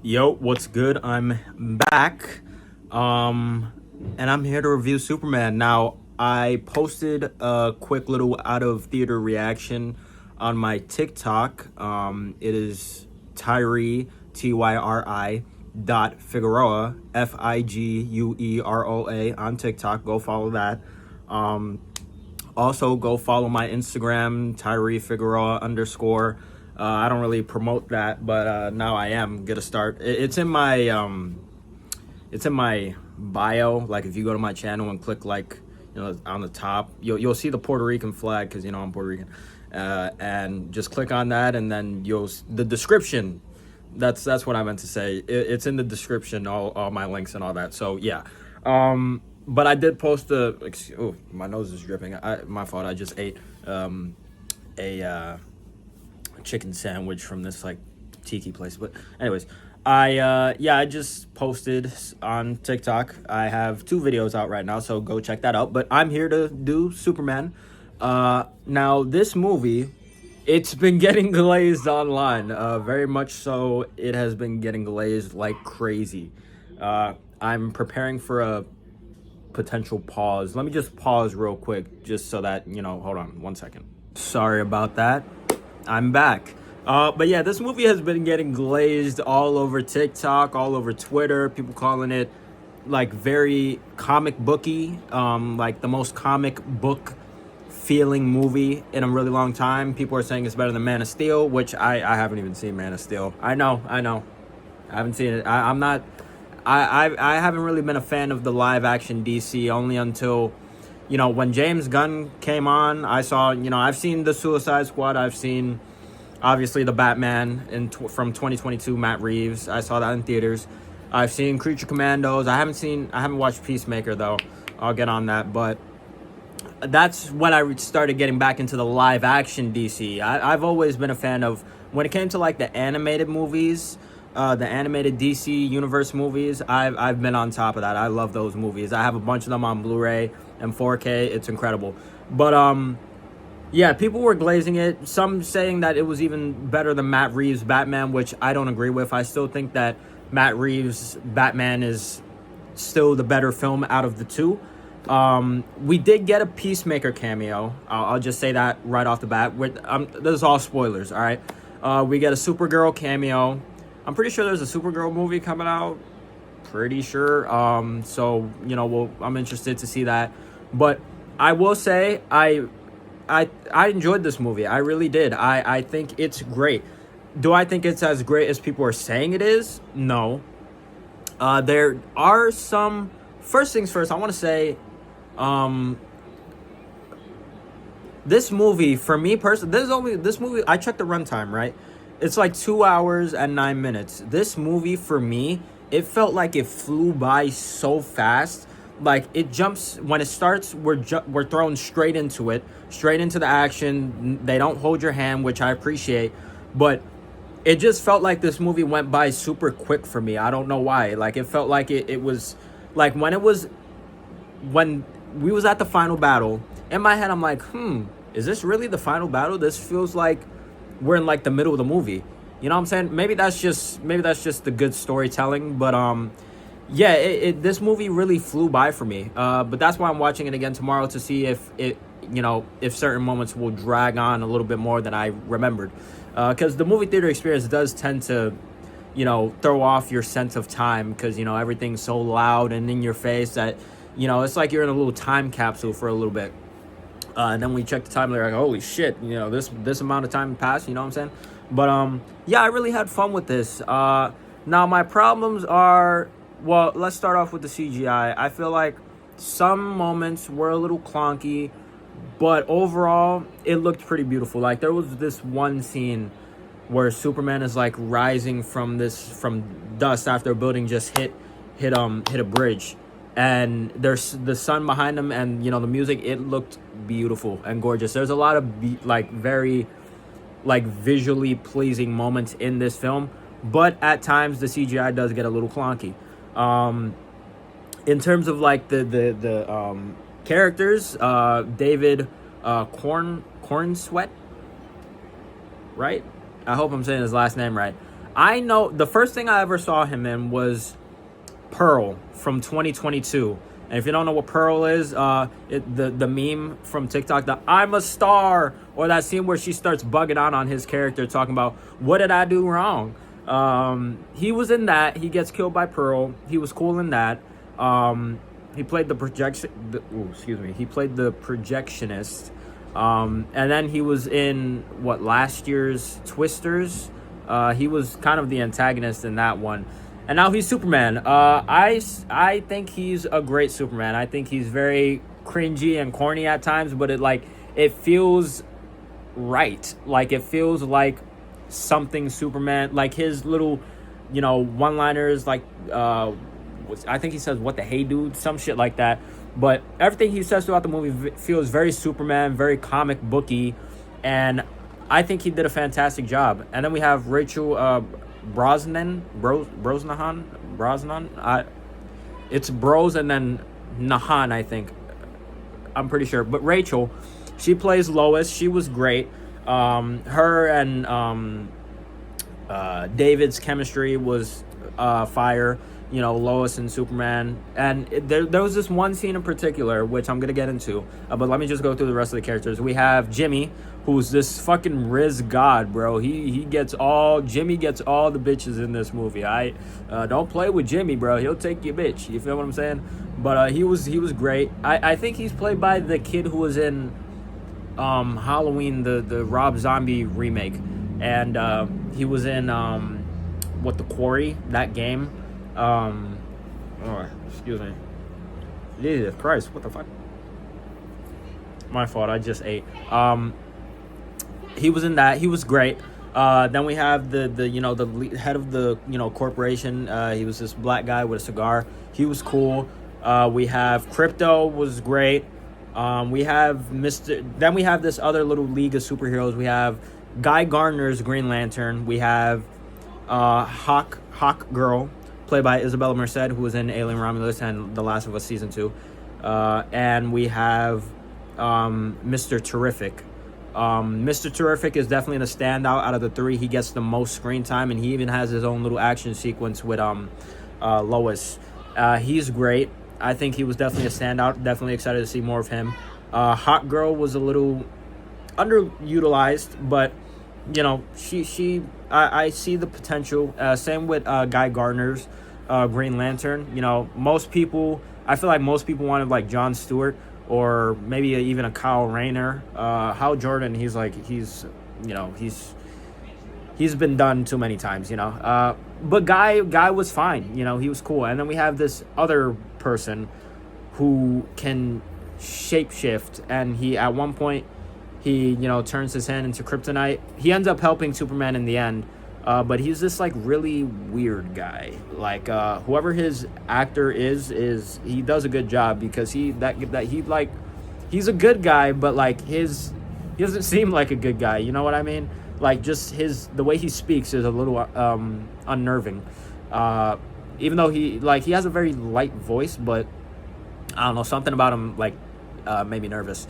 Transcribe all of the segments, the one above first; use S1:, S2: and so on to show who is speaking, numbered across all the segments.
S1: Yo, what's good? I'm back. And I'm here to review Superman. Now, I posted a quick little out of theater reaction on my TikTok. It is Tyree Tyri dot Figueroa Figueroa on TikTok. Go follow that. Um, Also, go follow my Instagram, Tyree Figueroa underscore. I don't really promote that, but now I am gonna start. It's in my bio. Like if you go to my channel and click on the top, you'll see the Puerto Rican flag because I'm Puerto Rican, and just click on that, and then the description. That's what I meant to say. It's in the description, all my links and all that. So yeah. But I did post oh, my nose is dripping. My fault. I just ate a chicken sandwich from this like tiki place. But anyways, I just posted on TikTok. I have 2 videos out right now, so go check that out. But I'm here to do Superman. Now this movie, it's been getting glazed online. Very much so. It has been getting glazed like crazy. I'm preparing for a potential pause. Let me just pause real quick just so that, hold on 1 second. Sorry about that. I'm back. But yeah, this movie has been getting glazed all over TikTok, all over Twitter. People calling it like very comic booky, like the most comic book feeling movie in a really long time. People are saying it's better than Man of Steel, which I haven't even seen Man of Steel. I know. I haven't seen it. I'm not. I haven't really been a fan of the live action DC only until, when James Gunn came on. I saw, I've seen the Suicide Squad. I've seen, obviously, the Batman from 2022, Matt Reeves. I saw that in theaters. I've seen Creature Commandos. I haven't watched Peacemaker though. I'll get on that, but that's when I started getting back into the live action DC. I've always been a fan of, when it came to like the animated movies, the animated DC universe movies. I've been on top of that. I love those movies. I have a bunch of them on Blu-ray and 4K. It's incredible. But yeah, people were glazing it. Some saying that it was even better than Matt Reeves' Batman, which I don't agree with. I still think that Matt Reeves' Batman is still the better film out of the two. We did get a Peacemaker cameo. I'll just say that right off the bat. This is all spoilers, all right? We get a Supergirl cameo. I'm pretty sure there's a Supergirl movie coming out. Pretty sure. So I'm interested to see that. But I will say I enjoyed this movie. I really did. I think it's great. Do I think it's as great as people are saying it is? No. There are some. First things first, I want to say, this movie for me personally, this movie. I checked the runtime, right? It's like 2 hours and 9 minutes. This movie, for me, it felt like it flew by so fast. Like, it jumps, when it starts, we're thrown straight into it, straight into the action. They don't hold your hand, which I appreciate. But it just felt like this movie went by super quick for me. I don't know why. Like, it felt like it was, like, when we was at the final battle, in my head, I'm like, is this really the final battle? This feels like we're in like the middle of the movie. You know what I'm saying? Maybe that's just the good storytelling. But yeah, this movie really flew by for me. But that's why I'm watching it again tomorrow to see if if certain moments will drag on a little bit more than I remembered. Because the movie theater experience does tend to, throw off your sense of time because everything's so loud and in your face that it's like you're in a little time capsule for a little bit. And then we check the time, and they're like, holy shit, this amount of time passed, you know what I'm saying? But, yeah, I really had fun with this. Now, my problems are, well, let's start off with the CGI. I feel like some moments were a little clunky, but overall, it looked pretty beautiful. Like, there was this one scene where Superman is, like, rising from dust after a building just hit a bridge. And there's the sun behind him, and the music, it looked beautiful and gorgeous. There's a lot of very visually pleasing moments in this film, but at times the CGI does get a little clunky. In terms of like the characters, David Cornsweet, right? I hope I'm saying his last name right. I know the first thing I ever saw him in was Pearl from 2022. And if you don't know what Pearl is, the meme from TikTok, the "I'm a star," or that scene where she starts bugging out on his character, talking about what did I do wrong. He was in that. He gets killed by Pearl. He was cool in that. He played the He played the projectionist. And then he was in last year's Twisters. He was kind of the antagonist in that one. And now he's Superman. I think he's a great Superman. I think he's very cringy and corny at times, but it feels right. Like it feels like something Superman, like his little, one-liners, like I think he says "what the hey dude," some shit like that. But everything he says throughout the movie feels very Superman, very comic booky, and I think he did a fantastic job. And then we have Rachel Brosnan. It's Bros and then Nahan, I think. I'm pretty sure. But Rachel, she plays Lois. She was great. Her and David's chemistry was fire. Lois and Superman. And there was this one scene in particular, which I'm going to get into. But let me just go through the rest of the characters. We have Jimmy, who's this fucking Riz god, bro. Jimmy gets all the bitches in this movie. Don't play with Jimmy, bro. He'll take your bitch. You feel what I'm saying? But he was great. I think he's played by the kid who was in Halloween, the Rob Zombie remake. And he was in The Quarry, that game. Excuse me. Jesus Christ, what the fuck? My fault, I just ate. He was in that. He was great. Then we have the head of the corporation. He was this black guy with a cigar. He was cool. We have Crypto, was great. We have Then we have this other little league of superheroes. We have Guy Gardner's Green Lantern. We have Hawk Girl, played by Isabella Merced, who was in Alien Romulus and The Last of Us Season 2. And we have Mr. Terrific. Mr. Terrific is definitely the standout out of the three. He gets the most screen time, and he even has his own little action sequence with Lois. He's great. I think he was definitely a standout. Definitely excited to see more of him. Hot Girl was a little underutilized, but I see the potential. Same with Guy Gardner's Green Lantern. I feel like most people wanted like Jon Stewart or maybe even a Kyle Rayner. Hal Jordan, he's been done too many times, But Guy was fine, he was cool. And then we have this other person who can shapeshift, and he at one point he turns his hand into kryptonite. He ends up helping Superman in the end, but he's this like really weird guy. Like whoever his actor is he does a good job, because he's a good guy, but like he doesn't seem like a good guy, you know what I mean? Like just the way he speaks is a little unnerving, even though he has a very light voice, but I don't know, something about him made me nervous.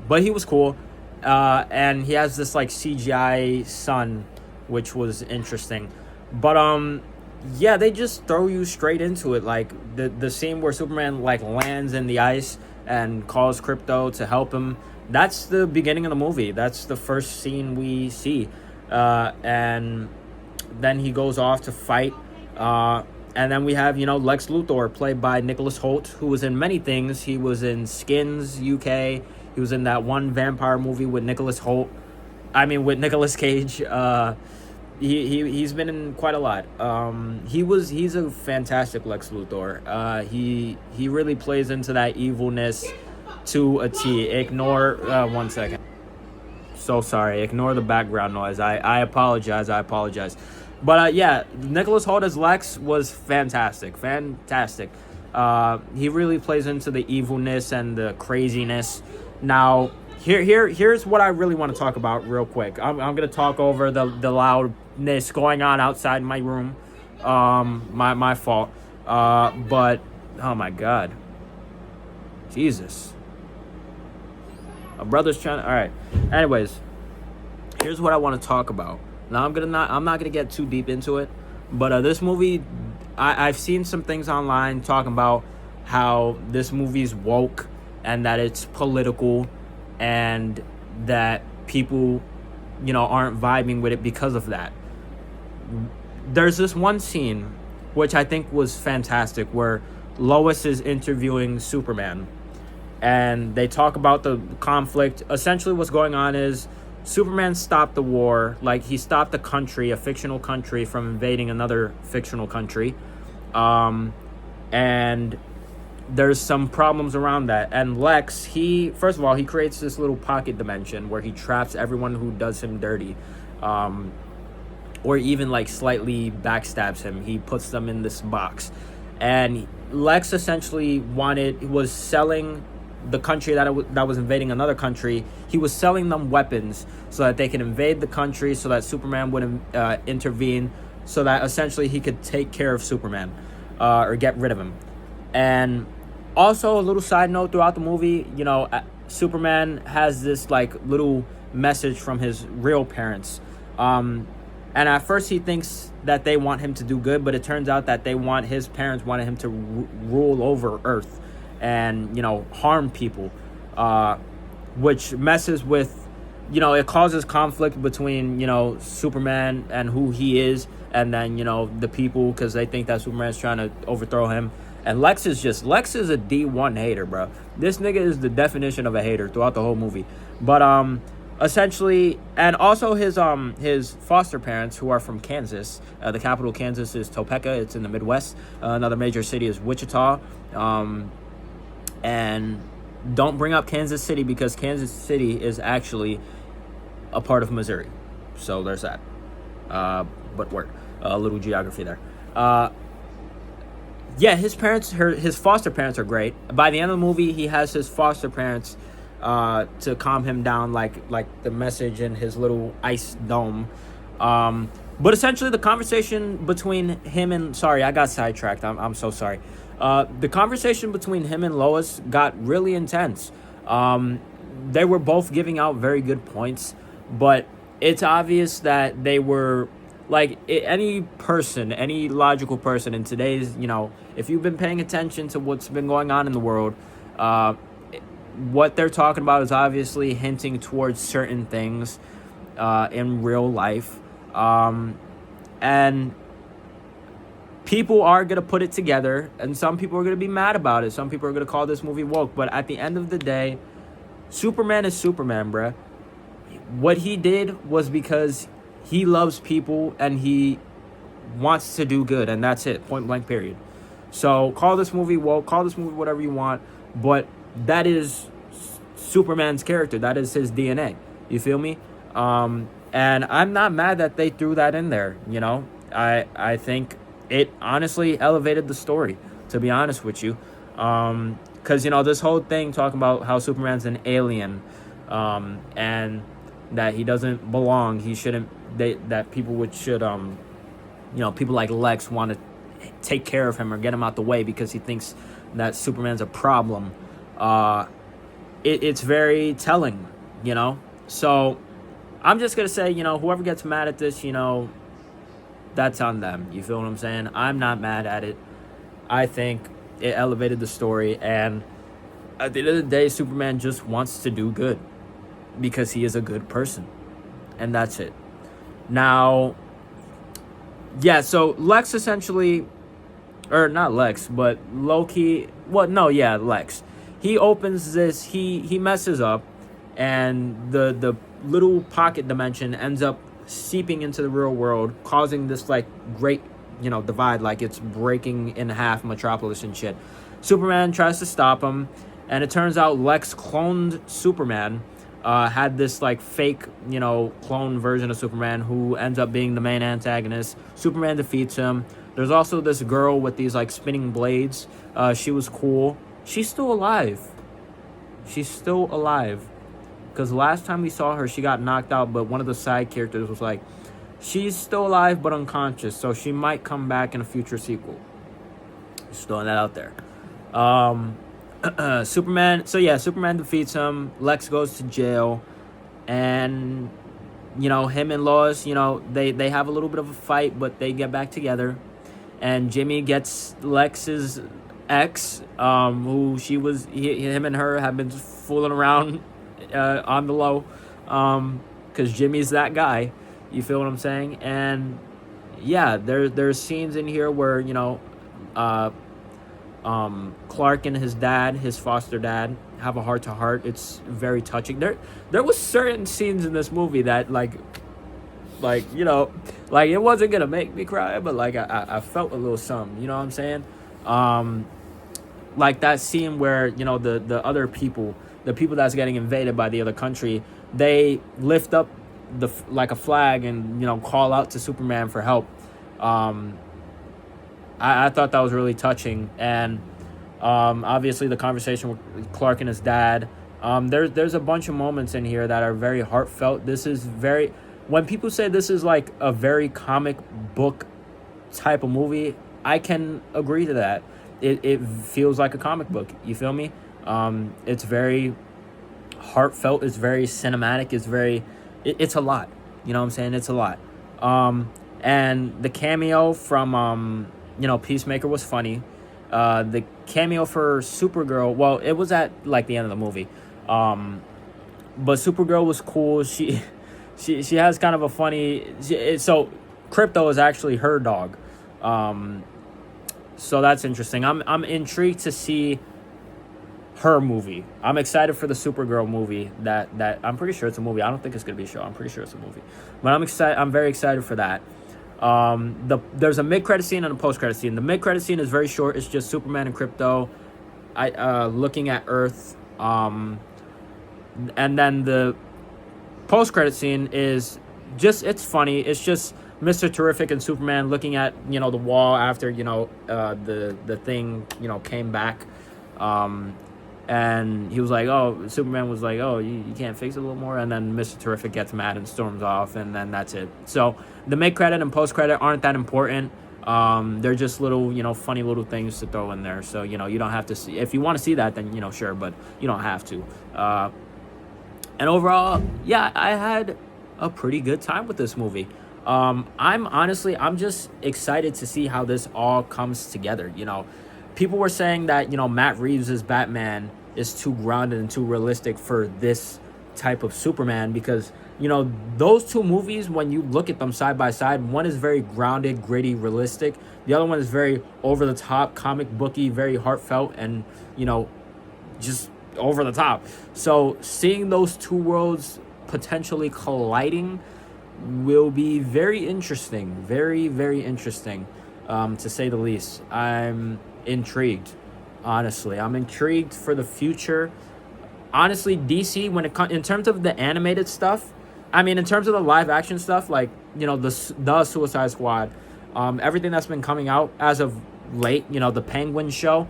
S1: But he was cool, and he has this like CGI son, which was interesting. But yeah, they just throw you straight into it. Like the scene where Superman lands in the ice and calls Crypto to help him. That's the beginning of the movie. That's the first scene we see, and then he goes off to fight. And then we have Lex Luthor, played by Nicholas Hoult, who was in many things. He was in Skins UK. He was in that one vampire movie with Nicolas Cage. He's been in quite a lot. He's a fantastic Lex Luthor. He really plays into that evilness to a T. Ignore 1 second. So sorry. Ignore the background noise. I apologize. But yeah, Nicholas Hoult as Lex was fantastic. He really plays into the evilness and the craziness. Now, here's what I really want to talk about real quick. I'm going to talk over the loudness going on outside my room. My fault. But, oh my God. Jesus. A brother's trying to... All right. Anyways, here's what I want to talk about. Now I'm not gonna get too deep into it, but this movie, I've seen some things online talking about how this movie's woke and that it's political, and that people, aren't vibing with it because of that. There's this one scene which I think was fantastic where Lois is interviewing Superman, and they talk about the conflict. Essentially what's going on is Superman stopped the war, like he stopped the country, a fictional country, from invading another fictional country. And there's some problems around that. And Lex, first of all, he creates this little pocket dimension where he traps everyone who does him dirty. Or even like slightly backstabs him. He puts them in this box. And Lex essentially was selling the country that was invading another country. He was selling them weapons so that they can invade the country, so that Superman would intervene, so that essentially he could take care of Superman, or get rid of him. And also, a little side note throughout the movie, Superman has this like little message from his real parents. And at first he thinks that they want him to do good, but it turns out that his parents wanted him to rule over Earth and, harm people, which messes with, it causes conflict between, Superman and who he is, and then, the people, because they think that Superman's trying to overthrow him. And Lex is a D1 hater, bro. This nigga is the definition of a hater throughout the whole movie. But, essentially, and also his foster parents, who are from Kansas. The capital of Kansas is Topeka. It's in the Midwest. Another major city is Wichita. And don't bring up Kansas City, because Kansas City is actually a part of Missouri. So there's that. But word. A little geography there. Yeah, his foster parents are great. By the end of the movie, he has his foster parents to calm him down, like the message in his little ice dome. But essentially, the conversation between him and... Sorry, I got sidetracked. I'm so sorry. The conversation between him and Lois got really intense. They were both giving out very good points, but it's obvious that they were... Like, any logical person in today's, if you've been paying attention to what's been going on in the world, what they're talking about is obviously hinting towards certain things in real life. And people are going to put it together, and some people are going to be mad about it. Some people are going to call this movie woke. But at the end of the day, Superman is Superman, bruh. What he did was because he loves people and he wants to do good, and that's it, point blank, period. So call this movie woke, call this movie whatever you want, but that is Superman's character. That is his DNA. You feel me? And I'm not mad that they threw that in there. I think it honestly elevated the story, to be honest with you. Because this whole thing talking about how Superman's an alien, and that he doesn't belong, he shouldn't. That people should people like Lex want to take care of him or get him out the way because he thinks that Superman's a problem. It's very telling, So I'm just gonna say, whoever gets mad at this, that's on them. You feel what I'm saying? I'm not mad at it. I think it elevated the story, and at the end of the day, Superman just wants to do good because he is a good person, and that's it. Now, yeah, so Lex essentially, or not Lex, but Loki, Lex. He opens this, he messes up, and the little pocket dimension ends up seeping into the real world, causing this, like, great, divide, like it's breaking in half Metropolis and shit. Superman tries to stop him, and it turns out Lex cloned Superman, had this like fake, clone version of Superman who ends up being the main antagonist. Superman defeats him. There's also this girl with these like spinning blades. She was cool. She's still alive. Because last time we saw her, she got knocked out, but one of the side characters was like, she's still alive but unconscious, so she might come back in a future sequel. Just throwing that out there. Superman defeats him. Lex goes to jail, and him and Lois, they have a little bit of a fight, but they get back together. And Jimmy gets Lex's ex, who him and her have been fooling around on the low, because Jimmy's that guy. You feel what I'm saying? And yeah, there's scenes in here where Clark and his dad, his foster dad, have a heart to heart. It's very touching. There was certain scenes in this movie that like it wasn't gonna make me cry, but like I felt a little something. You know what I'm saying? Like that scene where the other people, the people that's getting invaded by the other country, they lift up like a flag and call out to Superman for help. I thought that was really touching. And obviously the conversation with Clark and his dad. There's a bunch of moments in here that are very heartfelt. This is when people say this is like a very comic book type of movie, I can agree to that. It feels like a comic book. You feel me? It's very heartfelt. It's very cinematic. It's a lot. You know what I'm saying? It's a lot. And the cameo from Peacemaker was funny. The cameo for Supergirl, well, it was at like the end of the movie. But Supergirl was cool. She has kind of a funny. So Crypto is actually her dog. So that's interesting. I'm intrigued to see her movie. I'm excited for the Supergirl movie. That I'm pretty sure it's a movie. I don't think it's gonna be a show. I'm pretty sure it's a movie. But I'm excited. I'm very excited for that. There's a mid-credit scene and a post-credit scene. The mid-credit scene is very short. It's just Superman and Crypto looking at Earth. And then the post-credit scene is just, it's funny. It's just Mr. Terrific and Superman looking at, the wall after, the thing, came back. And he was like, Superman was like, you can't fix it a little more. And then Mr. Terrific gets mad and storms off, and then that's it. So the mid-credit and post-credit aren't that important. They're just little, funny little things to throw in there. So, you don't have to see. If you want to see that, then, sure, but you don't have to. And overall, yeah, I had a pretty good time with this movie. I'm just excited to see how this all comes together. People were saying that, Matt Reeves' Batman is too grounded and too realistic for this type of Superman because, those two movies, when you look at them side by side, one is very grounded, gritty, realistic. The other one is very over the top, comic booky, very heartfelt, and, just over the top. So seeing those two worlds potentially colliding will be very interesting. Very, very interesting, to say the least. I'm intrigued, honestly. I'm intrigued for the future. Honestly, DC, when it comes in terms of the animated stuff, in terms of the live action stuff, like the Suicide Squad, everything that's been coming out as of late, the Penguin show,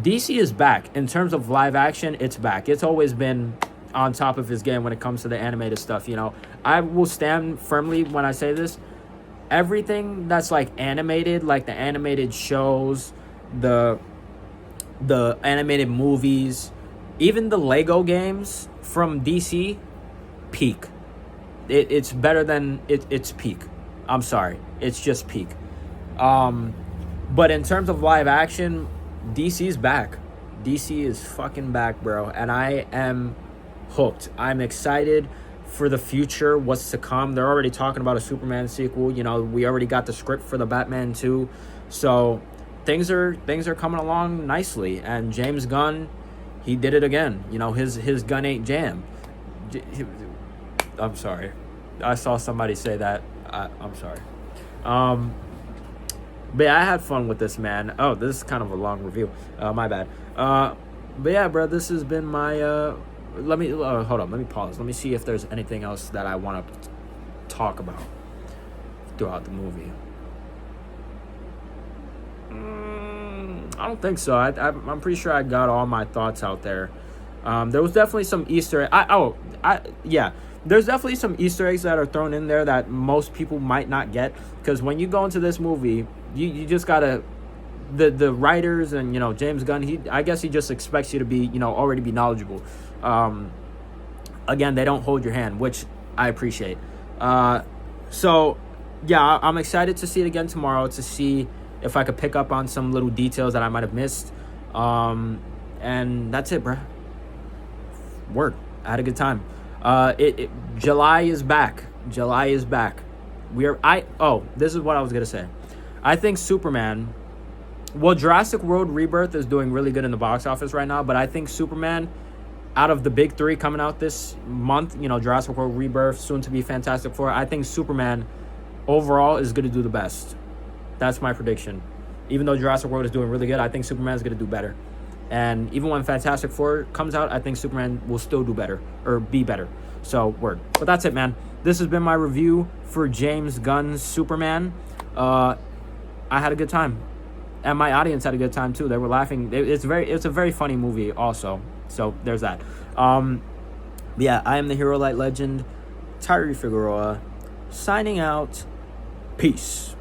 S1: DC is back. In terms of live action, it's back. It's always been on top of his game when it comes to the animated stuff. I will stand firmly when I say this. Everything that's like animated, like the animated shows, the animated movies, even the Lego games from DC, peak. It's better than it's peak. I'm sorry, it's just peak. But in terms of live action, DC's back. DC is fucking back, bro, and I am hooked. I'm excited for the future, what's to come. They're already talking about a Superman sequel. We already got the script for the Batman 2, so things are coming along nicely. And James Gunn, he did it again. His gun ain't jammed. I'm sorry, I saw somebody say that. I'm sorry. But yeah, I had fun with this, man. Oh, this is kind of a long review. My bad. But yeah, bro, this has been my hold on, let me pause. Let me see if there's anything else that I want to talk about throughout the movie. I don't think so. I'm pretty sure I got all my thoughts out there. There was definitely some Easter there's definitely some Easter eggs that are thrown in there that most people might not get, because when you go into this movie, you just gotta, the writers and James Gunn, I guess he just expects you to be already be knowledgeable. Again, they don't hold your hand, which I appreciate. So yeah, I'm excited to see it again tomorrow to see if I could pick up on some little details that I might have missed. And that's it, bruh. Work. I had a good time. July is back. July is back. This is what I was gonna say. I think Superman. Well, Jurassic World Rebirth is doing really good in the box office right now, but I think Superman, out of the big three coming out this month, Jurassic World Rebirth, soon to be Fantastic Four, I think Superman overall is going to do the best. That's my prediction. Even though Jurassic World is doing really good, I think Superman is going to do better. And even when Fantastic Four comes out, I think Superman will still do better, or be better. So, word. But that's it, man. This has been my review for James Gunn's Superman. I had a good time. And my audience had a good time too. They were laughing. It's a very funny movie also. So there's that. Yeah, I am the Hero Light Legend, Tyree Figueroa, signing out. Peace.